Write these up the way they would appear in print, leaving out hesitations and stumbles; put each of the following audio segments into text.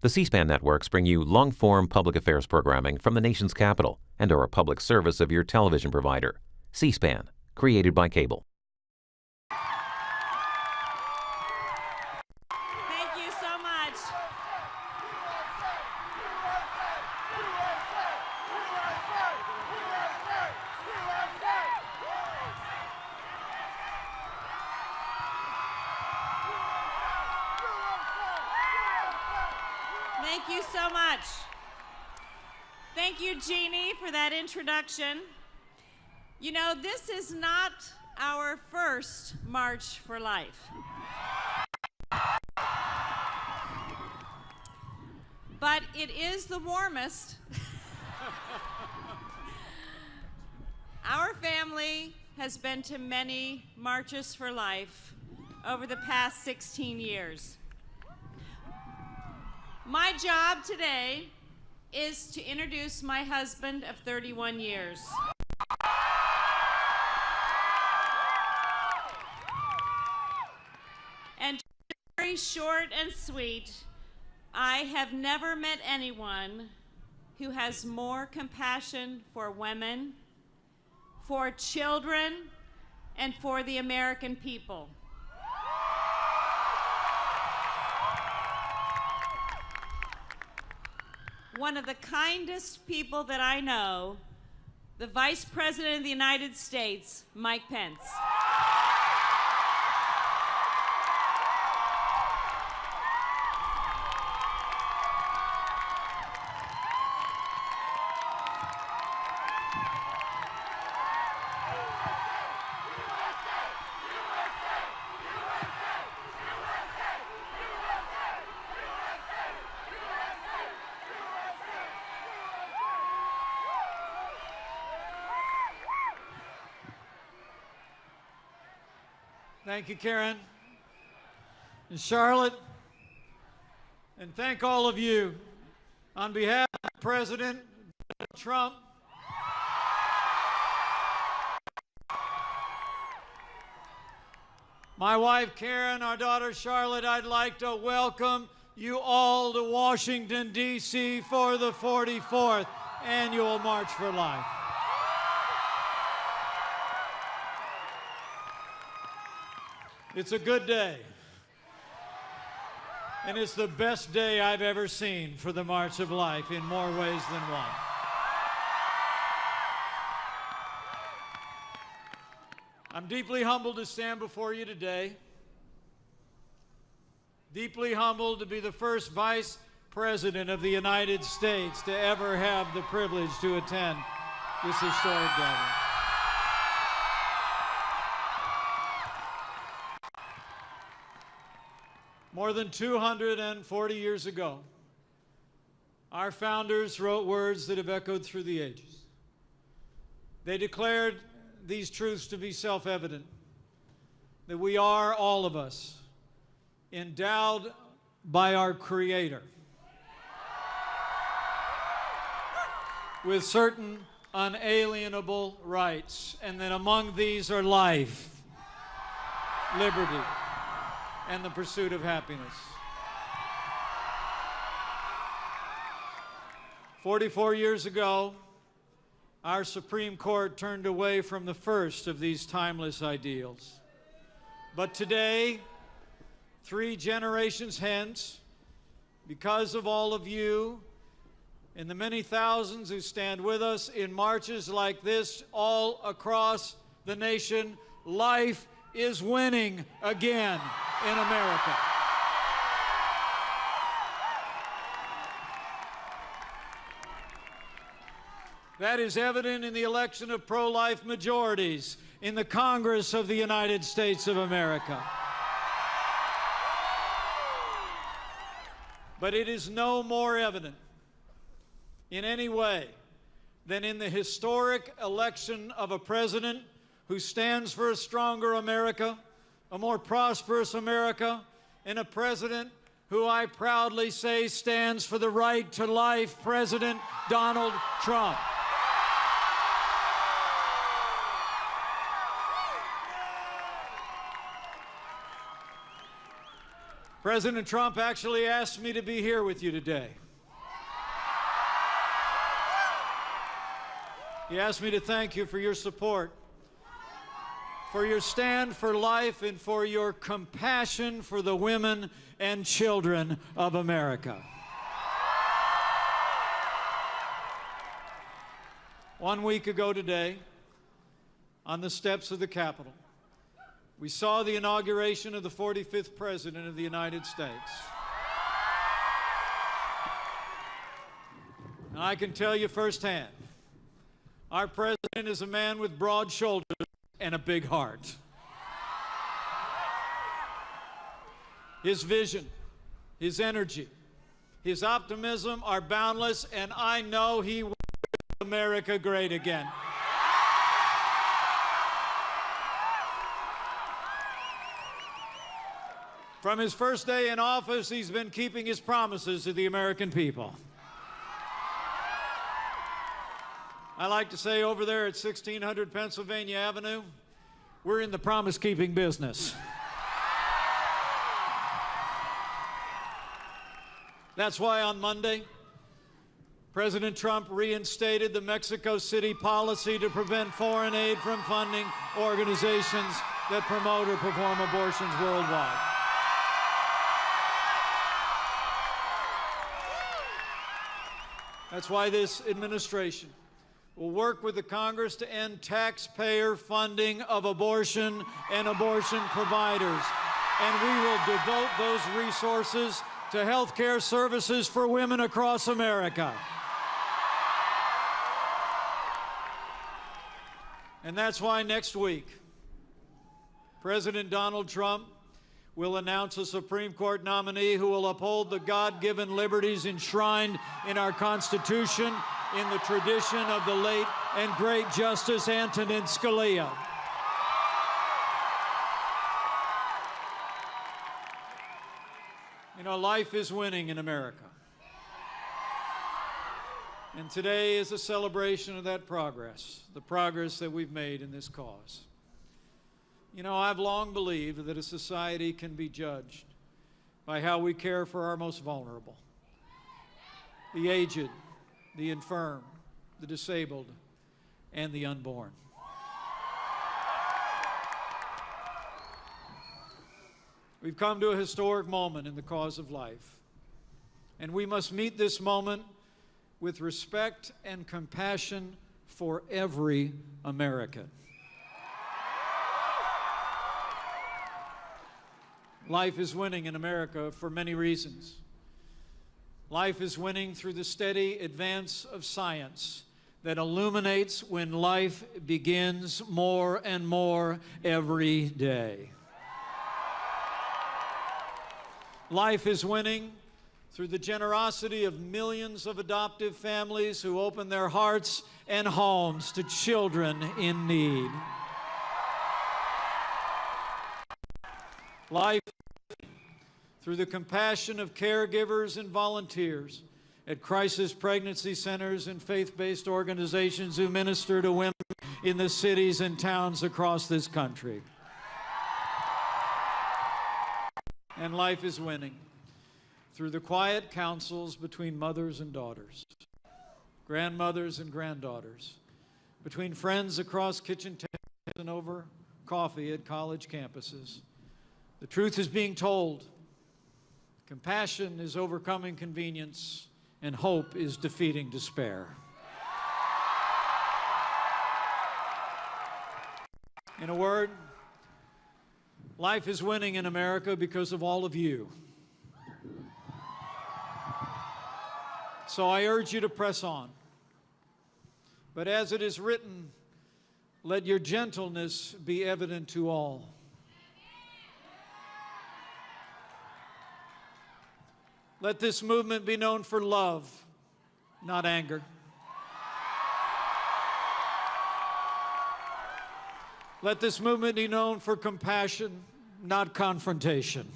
The C-SPAN networks bring you long-form public affairs programming from the nation's capital and are a public service of your television provider. C-SPAN, created by cable. Thank you so much. Thank you so much. Thank you, Jeannie, for that introduction. You know, this is not our first March for Life. But it is the warmest. Our family has been to many Marches for Life over the past 16 years. My job today is to introduce my husband of 31 years. And very short and sweet, I have never met anyone who has more compassion for women, for children, and for the American people. One of the kindest people that I know, the Vice President of the United States, Mike Pence. Thank you, Karen and Charlotte, and thank all of you. On behalf of President Trump, my wife Karen, our daughter Charlotte, I'd like to welcome you all to Washington, D.C. for the 44th Annual March for Life. It's a good day, and it's the best day I've ever seen for the March of Life in more ways than one. I'm deeply humbled to stand before you today, deeply humbled to be the first Vice President of the United States to ever have the privilege to attend this historic gathering. More than 240 years ago, our founders wrote words that have echoed through the ages. They declared these truths to be self-evident, that we are, all of us, endowed by our Creator with certain unalienable rights, and that among these are life, liberty, and the pursuit of happiness. 44 years ago, our Supreme Court turned away from the first of these timeless ideals. But today, 3 generations hence, because of all of you and the many thousands who stand with us in marches like this all across the nation, life is winning again in America. That is evident in the election of pro-life majorities in the Congress of the United States of America. But it is no more evident in any way than in the historic election of a president who stands for a stronger America, a more prosperous America, and a president who I proudly say stands for the right to life, President Donald Trump. President Trump actually asked me to be here with you today. He asked me to thank you for your support, for your stand for life, and for your compassion for the women and children of America. 1 week ago today, on the steps of the Capitol, we saw the inauguration of the 45th President of the United States. And I can tell you firsthand, our president is a man with broad shoulders and a big heart. His vision, his energy, his optimism are boundless, and I know he will make America great again. From his first day in office, he's been keeping his promises to the American people. I like to say over there at 1600 Pennsylvania Avenue, we're in the promise-keeping business. That's why on Monday, President Trump reinstated the Mexico City policy to prevent foreign aid from funding organizations that promote or perform abortions worldwide. That's why this administration will work with the Congress to end taxpayer funding of abortion and abortion providers. And we will devote those resources to health care services for women across America. And that's why next week, President Donald Trump will announce a Supreme Court nominee who will uphold the God-given liberties enshrined in our Constitution in the tradition of the late and great Justice Antonin Scalia. You know, life is winning in America. And today is a celebration of that progress, the progress that we've made in this cause. You know, I've long believed that a society can be judged by how we care for our most vulnerable, the aged, the infirm, the disabled, and the unborn. We've come to a historic moment in the cause of life, and we must meet this moment with respect and compassion for every American. Life is winning in America for many reasons. Life is winning through the steady advance of science that illuminates when life begins more and more every day. Life is winning through the generosity of millions of adoptive families who open their hearts and homes to children in need. Life through the compassion of caregivers and volunteers at crisis pregnancy centers and faith-based organizations who minister to women in the cities and towns across this country. And life is winning through the quiet counsels between mothers and daughters, grandmothers and granddaughters, between friends across kitchen tables and over coffee at college campuses. The truth is being told. Compassion is overcoming convenience, and hope is defeating despair. In a word, life is winning in America because of all of you. So I urge you to press on. But as it is written, let your gentleness be evident to all. Let this movement be known for love, not anger. Let this movement be known for compassion, not confrontation.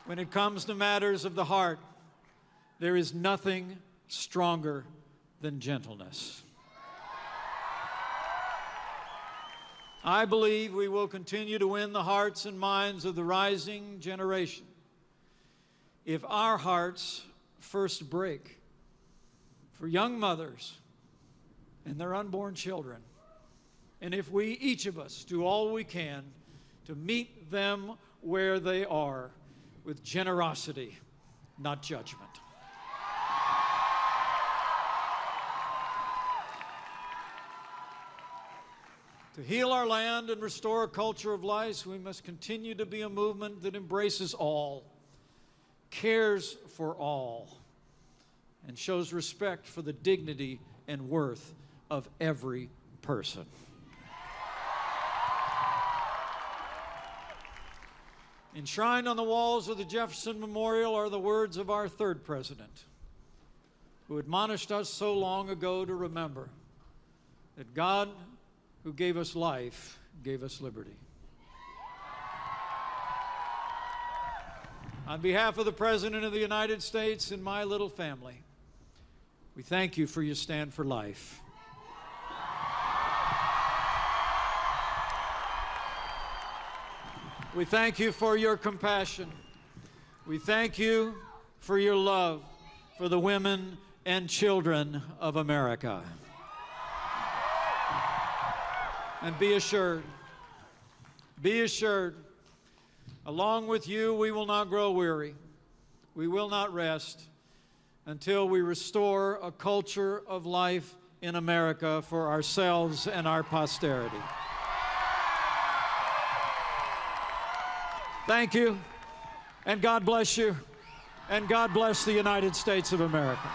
When it comes to matters of the heart, there is nothing stronger than gentleness. I believe we will continue to win the hearts and minds of the rising generation if our hearts first break for young mothers and their unborn children, and if we, each of us, do all we can to meet them where they are with generosity, not judgment. To heal our land and restore a culture of life, we must continue to be a movement that embraces all, cares for all, and shows respect for the dignity and worth of every person. Enshrined on the walls of the Jefferson Memorial are the words of our third president, who admonished us so long ago to remember that God, who gave us life, gave us liberty. On behalf of the President of the United States and my little family, we thank you for your stand for life. We thank you for your compassion. We thank you for your love for the women and children of America. And be assured, along with you, we will not grow weary. We will not rest until we restore a culture of life in America for ourselves and our posterity. Thank you, and God bless you, and God bless the United States of America.